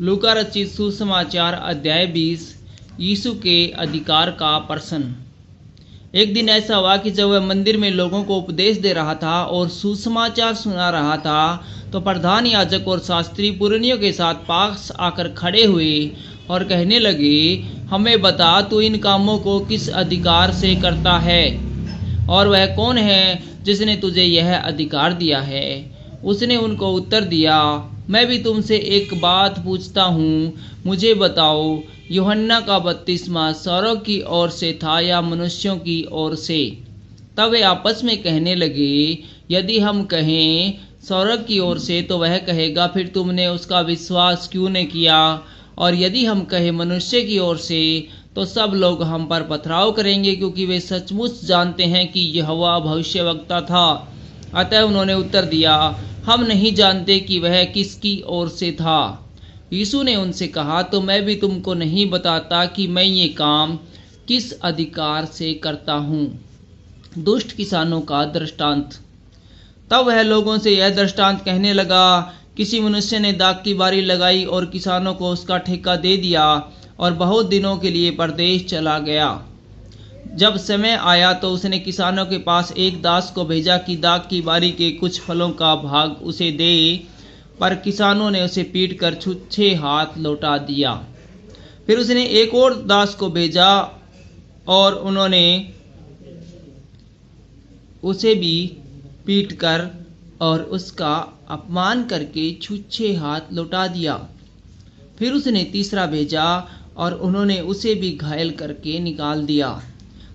लूका रचित सुसमाचार अध्याय 20। यीशु के अधिकार का प्रश्न। एक दिन ऐसा हुआ कि जब वह मंदिर में लोगों को उपदेश दे रहा था और सुसमाचार सुना रहा था, तो प्रधान याजक और शास्त्री पुरनियों के साथ पास आकर खड़े हुए और कहने लगे, हमें बता, तू इन कामों को किस अधिकार से करता है, और वह कौन है जिसने तुझे यह अधिकार दिया है। उसने उनको उत्तर दिया, मैं भी तुमसे एक बात पूछता हूँ, मुझे बताओ, यूहन्ना का बपतिस्मा स्वर्ग की ओर से था या मनुष्यों की ओर से? तब वे आपस में कहने लगे, यदि हम कहें स्वर्ग की ओर से तो वह कहेगा, फिर तुमने उसका विश्वास क्यों नहीं किया? और यदि हम कहें मनुष्य की ओर से तो सब लोग हम पर पथराव करेंगे, क्योंकि वे सचमुच जानते हैं कि यहोवा भविष्यवक्ता था। अतः उन्होंने उत्तर दिया, हम नहीं जानते कि वह किसकी ओर से था। यीशु ने उनसे कहा, तो मैं भी तुमको नहीं बताता कि मैं ये काम किस अधिकार से करता हूँ। दुष्ट किसानों का दृष्टांत। तब वह लोगों से यह दृष्टांत कहने लगा, किसी मनुष्य ने दाख की बारी लगाई और किसानों को उसका ठेका दे दिया और बहुत दिनों के लिए परदेश चला गया। जब समय आया तो उसने किसानों के पास एक दास को भेजा कि दाख की बारी के कुछ फलों का भाग उसे दे, पर किसानों ने उसे पीट कर छुच्छे हाथ लौटा दिया। फिर उसने एक और दास को भेजा और उन्होंने उसे भी पीट कर और उसका अपमान करके छुच्छे हाथ लौटा दिया। फिर उसने तीसरा भेजा और उन्होंने उसे भी घायल करके निकाल दिया।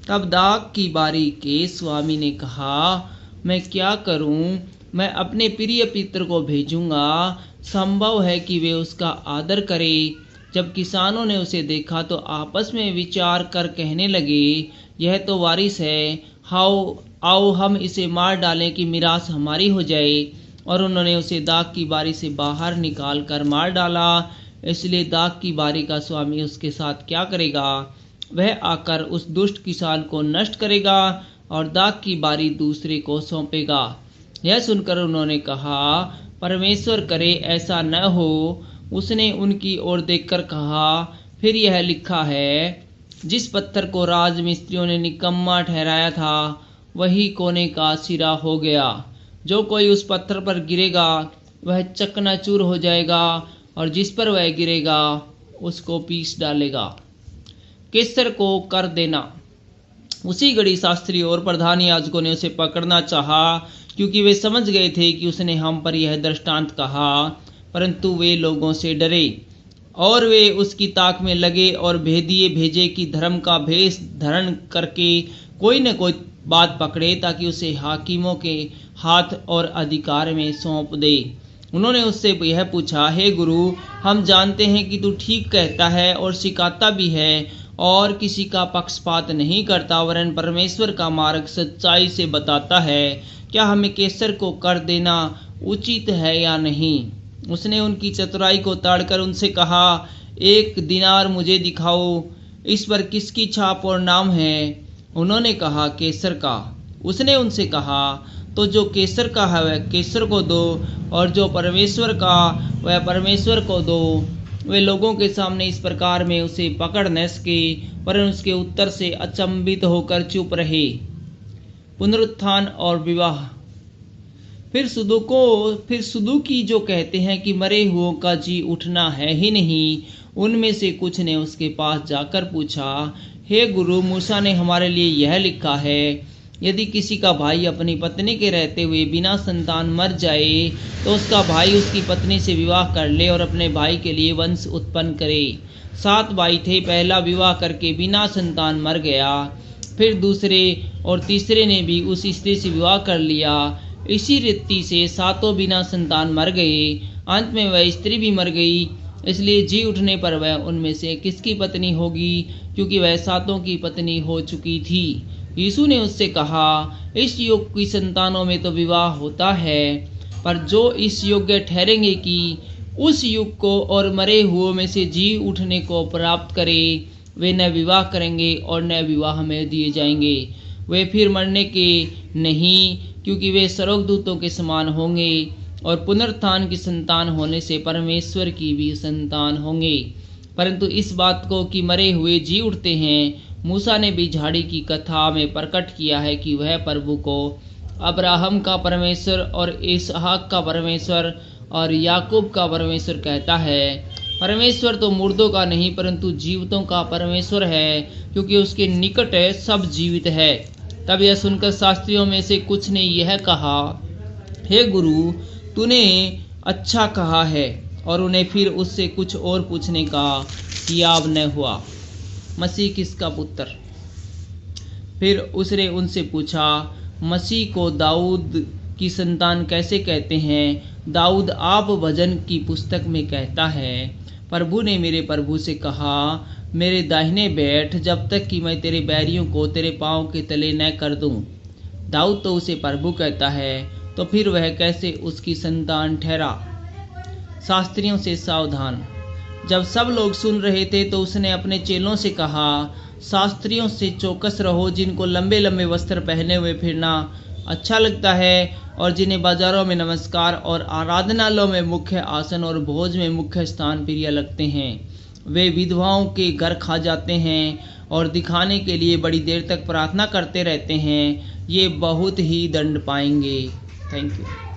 तब दाख की बारी के स्वामी ने कहा, मैं क्या करूं? मैं अपने प्रिय पित्र को भेजूंगा, संभव है कि वे उसका आदर करें। जब किसानों ने उसे देखा तो आपस में विचार कर कहने लगे, यह तो वारिस है, आओ हम इसे मार डालें कि मिरास हमारी हो जाए। और उन्होंने उसे दाख की बारी से बाहर निकाल कर मार डाला। इसलिए दाख की बारी का स्वामी उसके साथ क्या करेगा? वह आकर उस दुष्ट किसान को नष्ट करेगा और दाख की बारी दूसरे को सौंपेगा। यह सुनकर उन्होंने कहा, परमेश्वर करे ऐसा न हो। उसने उनकी ओर देखकर कहा, फिर यह लिखा है, जिस पत्थर को राजमिस्त्रियों ने निकम्मा ठहराया था वही कोने का सिरा हो गया। जो कोई उस पत्थर पर गिरेगा वह चकनाचूर हो जाएगा, और जिस पर वह गिरेगा उसको पीस डालेगा। कैसर को कर देना। उसी घड़ी शास्त्री और प्रधान याजकों ने उसे पकड़ना चाहा, क्योंकि वे समझ गए थे कि उसने हम पर यह दृष्टांत कहा, परंतु वे लोगों से डरे और वे उसकी ताक में लगे और भेदिए भेजे कि धर्म का भेष धारण करके कोई न कोई बात पकड़े, ताकि उसे हाकिमों के हाथ और अधिकार में सौंप दे। उन्होंने उससे यह पूछा, हे गुरु, हम जानते हैं कि तू ठीक कहता है और सिखाता भी है और किसी का पक्षपात नहीं करता, वरन परमेश्वर का मार्ग सच्चाई से बताता है। क्या हमें कैसर को कर देना उचित है या नहीं? उसने उनकी चतुराई को ताड़कर उनसे कहा, एक दिनार मुझे दिखाओ, इस पर किसकी छाप और नाम है? उन्होंने कहा, कैसर का। उसने उनसे कहा, तो जो कैसर का है वह कैसर को दो, और जो परमेश्वर का वह परमेश्वर को दो। वे लोगों के सामने इस प्रकार में उसे पकड़ न सके, पर उसके उत्तर से अचंभित होकर चुप रहे। पुनरुत्थान और विवाह। फिर सदूकी जो कहते हैं कि मरे हुओं का जी उठना है ही नहीं, उनमें से कुछ ने उसके पास जाकर पूछा, हे गुरु, मूसा ने हमारे लिए यह लिखा है, यदि किसी का भाई अपनी पत्नी के रहते हुए बिना संतान मर जाए तो उसका भाई उसकी पत्नी से विवाह कर ले और अपने भाई के लिए वंश उत्पन्न करे। 7 भाई थे, पहला विवाह करके बिना संतान मर गया, फिर दूसरे और तीसरे ने भी उस स्त्री से विवाह कर लिया। इसी रीति से 7 बिना संतान मर गए। अंत में वह स्त्री भी मर गई। इसलिए जी उठने पर वह उनमें से किसकी पत्नी होगी, क्योंकि वह 7 की पत्नी हो चुकी थी। यीशु ने उससे कहा, इस युग की संतानों में तो विवाह होता है, पर जो इस योग्य ठहरेंगे कि उस युग को और मरे हुओं में से जी उठने को प्राप्त करे, वे न विवाह करेंगे और न विवाह में दिए जाएंगे। वे फिर मरने के नहीं, क्योंकि वे स्वर्गदूतों के समान होंगे और पुनरुत्थान की संतान होने से परमेश्वर की भी संतान होंगे। परंतु इस बात को कि मरे हुए जी उठते हैं, मूसा ने भी झाड़ी की कथा में प्रकट किया है कि वह प्रभु को अब्राहम का परमेश्वर और इसहाक का परमेश्वर और याकूब का परमेश्वर कहता है। परमेश्वर तो मुर्दों का नहीं परंतु जीवितों का परमेश्वर है, क्योंकि उसके निकट सब जीवित है। तब यह सुनकर शास्त्रियों में से कुछ ने यह कहा, हे गुरु, तूने अच्छा कहा है। और उन्हें फिर उससे कुछ और पूछने का हियाव न हुआ। मसीह किसका पुत्र? फिर उसने उनसे पूछा, मसीह को दाऊद की संतान कैसे कहते हैं? दाऊद आप भजन की पुस्तक में कहता है, प्रभु ने मेरे प्रभु से कहा, मेरे दाहिने बैठ, जब तक कि मैं तेरे बैरियों को तेरे पांव के तले न कर दूं। दाऊद तो उसे प्रभु कहता है, तो फिर वह कैसे उसकी संतान ठहरा? शास्त्रियों से सावधान। जब सब लोग सुन रहे थे तो उसने अपने चेलों से कहा, शास्त्रियों से चौकस रहो, जिनको लंबे लंबे वस्त्र पहने हुए फिरना अच्छा लगता है और जिन्हें बाजारों में नमस्कार और आराधनालयों में मुख्य आसन और भोज में मुख्य स्थान प्रिय लगते हैं। वे विधवाओं के घर खा जाते हैं और दिखाने के लिए बड़ी देर तक प्रार्थना करते रहते हैं। ये बहुत ही दंड पाएंगे। Thank you.